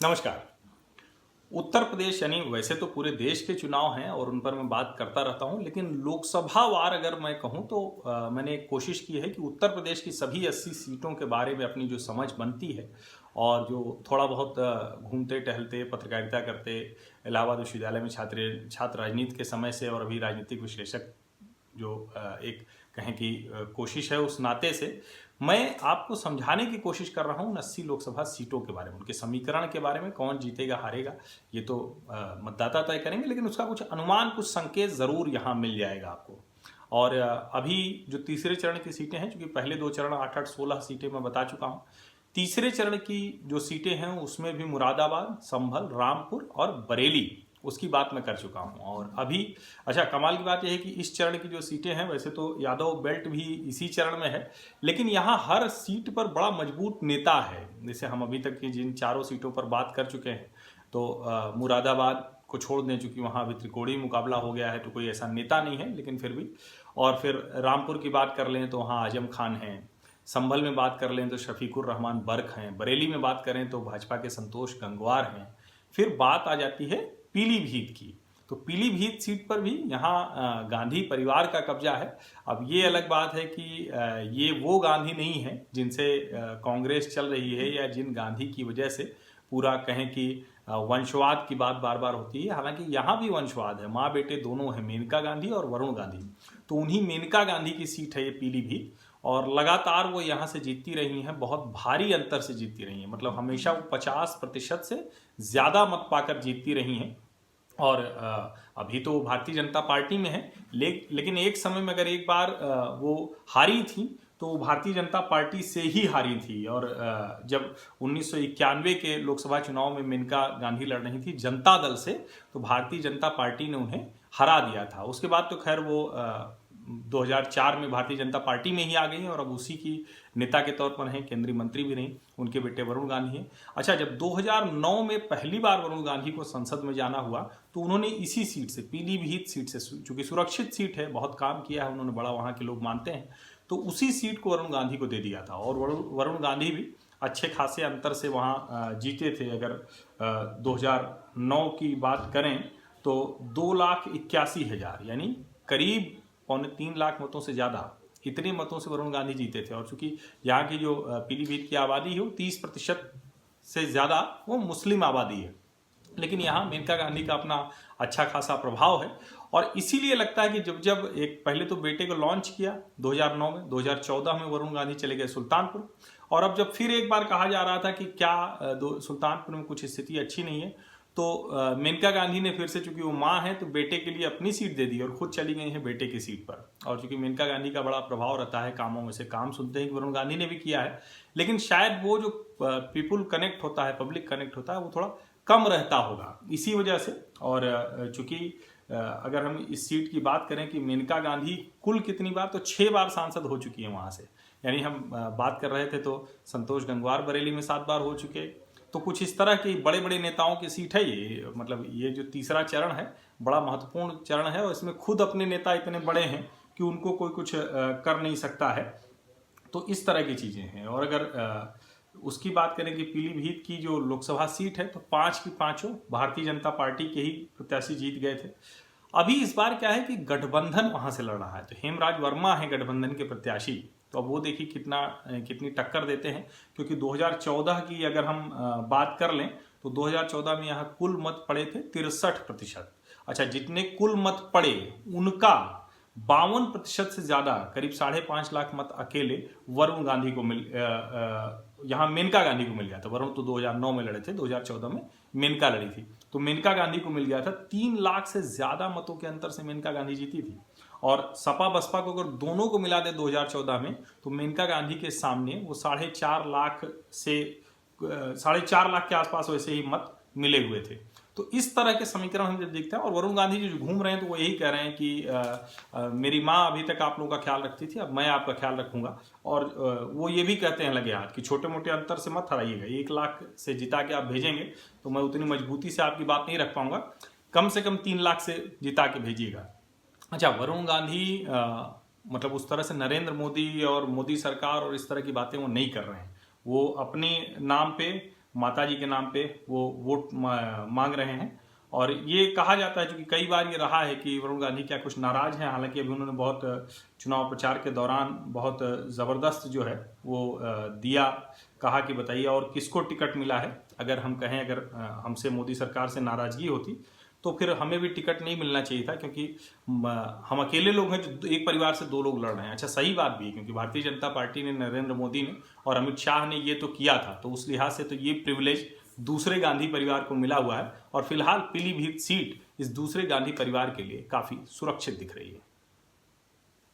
नमस्कार। उत्तर प्रदेश यानी वैसे तो पूरे देश के चुनाव हैं और उन पर मैं बात करता रहता हूं, लेकिन लोकसभा वार अगर मैं कहूं तो मैंने कोशिश की है कि उत्तर प्रदेश की सभी 80 सीटों के बारे में अपनी जो समझ बनती है और जो थोड़ा बहुत घूमते टहलते पत्रकारिता करते इलाहाबाद विश्वविद्यालय में छात्र राजनीति के समय से और अभी राजनीतिक विश्लेषक जो एक कहें कि कोशिश है उस नाते से मैं आपको समझाने की कोशिश कर रहा हूँ 80 लोकसभा सीटों के बारे में, उनके समीकरण के बारे में, कौन जीतेगा हारेगा ये तो मतदाता तय करेंगे, लेकिन उसका कुछ अनुमान कुछ संकेत जरूर यहाँ मिल जाएगा आपको। और अभी जो तीसरे चरण की सीटें हैं, चूंकि पहले दो चरण 8-8, 16 सीटें मैं बता चुका हूँ, तीसरे चरण की जो सीटें हैं उसमें भी मुरादाबाद, संभल, रामपुर और बरेली उसकी बात मैं कर चुका हूं। और अभी अच्छा कमाल की बात यह है कि इस चरण की जो सीटें हैं, वैसे तो यादव बेल्ट भी इसी चरण में है, लेकिन यहाँ हर सीट पर बड़ा मजबूत नेता है। जैसे हम अभी तक की जिन चारों सीटों पर बात कर चुके हैं, तो मुरादाबाद को छोड़ दें, चूंकि वहाँ अभी त्रिकोणीय मुकाबला हो गया है तो कोई ऐसा नेता नहीं है, लेकिन फिर भी। और फिर रामपुर की बात कर लें तो वहाँ आजम खान हैं, संभल में बात कर लें तो शफीकुर रहमान बर्क हैं, बरेली में बात करें तो भाजपा के संतोष गंगवार हैं। फिर बात आ जाती है पीलीभीत की, तो पीलीभीत सीट पर भी यहाँ गांधी परिवार का कब्जा है। अब ये अलग बात है कि ये वो गांधी नहीं है जिनसे कांग्रेस चल रही है या जिन गांधी की वजह से पूरा कहें कि वंशवाद की बात बार बार होती है। हालांकि यहाँ भी वंशवाद है, माँ बेटे दोनों है, मेनका गांधी और वरुण गांधी। तो उन्हीं मेनका गांधी की सीट है ये पीलीभीत, और लगातार वो यहाँ से जीतती रही हैं, बहुत भारी अंतर से जीतती रही हैं, मतलब हमेशा वो 50% से ज़्यादा मत पाकर जीतती रही हैं। और अभी तो भारतीय जनता पार्टी में है, लेकिन एक समय में अगर एक बार वो हारी थी तो वो भारतीय जनता पार्टी से ही हारी थी। और जब 1991 के लोकसभा चुनाव में मेनका गांधी लड़ रही थी जनता दल से, तो भारतीय जनता पार्टी ने उन्हें हरा दिया था। उसके बाद तो खैर वो 2004 में भारतीय जनता पार्टी में ही आ गई और अब उसी की नेता के तौर पर हैं, केंद्रीय मंत्री भी रहीं, उनके बेटे वरुण गांधी हैं। अच्छा, जब 2009 में पहली बार वरुण गांधी को संसद में जाना हुआ तो उन्होंने इसी सीट से, पीलीभीत सीट से, चूंकि सुरक्षित सीट है, बहुत काम किया है उन्होंने, बड़ा वहाँ के लोग मानते हैं, तो उसी सीट को वरुण गांधी को दे दिया था। और वरुण गांधी भी अच्छे खासे अंतर से वहाँ जीते थे। अगर 2009 की बात करें तो 2,81,000 यानी करीब 2.25 लाख मतों से ज़्यादा, इतने मतों से वरुण गांधी जीते थे। और चूंकि यहाँ की जो पीलीभीत की आबादी है वो 30% से ज़्यादा वो मुस्लिम आबादी है, लेकिन यहाँ मेनका गांधी का अपना अच्छा खासा प्रभाव है। और इसीलिए लगता है कि जब जब एक पहले तो बेटे को लॉन्च किया 2009 में, 2014 में वरुण गांधी चले गए सुल्तानपुर, और अब जब फिर एक बार कहा जा रहा था कि क्या सुल्तानपुर में कुछ स्थिति अच्छी नहीं है, तो मेनका गांधी ने फिर से, चूंकि वो माँ है, तो बेटे के लिए अपनी सीट दे दी और खुद चली गई हैं बेटे की सीट पर। और चूंकि मेनका गांधी का बड़ा प्रभाव रहता है कामों में से, काम सुनते हैं कि वरुण गांधी ने भी किया है, लेकिन शायद वो जो पीपुल कनेक्ट होता है, पब्लिक कनेक्ट होता है, वो थोड़ा कम रहता होगा इसी वजह से। और चूंकि अगर हम इस सीट की बात करें कि मेनका गांधी कुल कितनी बार, तो 6 बार सांसद हो चुकी है वहाँ से। यानी हम बात कर रहे थे तो संतोष गंगवार बरेली में 7 बार हो चुके, तो कुछ इस तरह की बड़े बड़े नेताओं की सीट है ये। मतलब ये जो तीसरा चरण है बड़ा महत्वपूर्ण चरण है, और इसमें खुद अपने नेता इतने बड़े हैं कि उनको कोई कुछ कर नहीं सकता है। तो इस तरह की चीज़ें हैं। और अगर उसकी बात करें कि पीलीभीत की जो लोकसभा सीट है, तो 5 की 5 भारतीय जनता पार्टी के ही प्रत्याशी जीत गए थे। अभी इस बार क्या है कि गठबंधन वहां से लड़ रहा है, तो हेमराज वर्मा है गठबंधन के प्रत्याशी। तो अब वो देखिए कितनी टक्कर देते हैं, क्योंकि 2014 की अगर हम बात कर लें तो 2014 में यहाँ कुल मत पड़े थे 63%। अच्छा, जितने कुल मत पड़े उनका 52% से ज्यादा, करीब 5.5 लाख मत अकेले वरुण गांधी को यहाँ मेनका गांधी को मिल गया था। वरुण तो 2009 में लड़े थे, 2014 में मेनका लड़ी थी, तो मेनका गांधी को मिल गया था। 3 लाख से ज्यादा मतों के अंतर से मेनका गांधी जीती थी। और सपा बसपा को अगर दोनों को मिला दे 2014 में, तो मेनका गांधी के सामने वो 4.5 लाख से 4.5 लाख के आसपास वैसे ही मत मिले हुए थे। तो इस तरह के समीकरण हम जब देखते हैं, और वरुण गांधी जो घूम रहे हैं तो वो यही कह रहे हैं कि मेरी माँ अभी तक आप लोगों का ख्याल रखती थी, अब मैं आपका ख्याल रखूंगा। और वो ये भी कहते हैं लगे हाथ कि छोटे मोटे अंतर से मत हराइएगा, 1 लाख से जिता के आप भेजेंगे तो मैं उतनी मजबूती से आपकी बात नहीं रख पाऊंगा, कम से कम 3 लाख से जिता के भेजिएगा। अच्छा, वरुण गांधी मतलब उस तरह से नरेंद्र मोदी और मोदी सरकार और इस तरह की बातें वो नहीं कर रहे हैं। वो अपने नाम पे माताजी के नाम पे वो वोट मांग रहे हैं। और ये कहा जाता है, क्योंकि कई बार ये रहा है कि वरुण गांधी क्या कुछ नाराज हैं, हालांकि अभी उन्होंने बहुत चुनाव प्रचार के दौरान बहुत ज़बरदस्त जो है वो दिया, कहा कि बताइए और किसको टिकट मिला है। अगर हम कहें, अगर हमसे मोदी सरकार से नाराज़गी होती तो फिर हमें भी टिकट नहीं मिलना चाहिए था, क्योंकि हम अकेले लोग हैं जो एक परिवार से दो लोग लड़ रहे हैं। अच्छा, सही बात भी है, क्योंकि भारतीय जनता पार्टी ने, नरेंद्र मोदी ने और अमित शाह ने ये तो किया था, तो उस लिहाज से तो ये प्रिविलेज दूसरे गांधी परिवार को मिला हुआ है। और फिलहाल पीलीभीत सीट इस दूसरे गांधी परिवार के लिए काफ़ी सुरक्षित दिख रही है।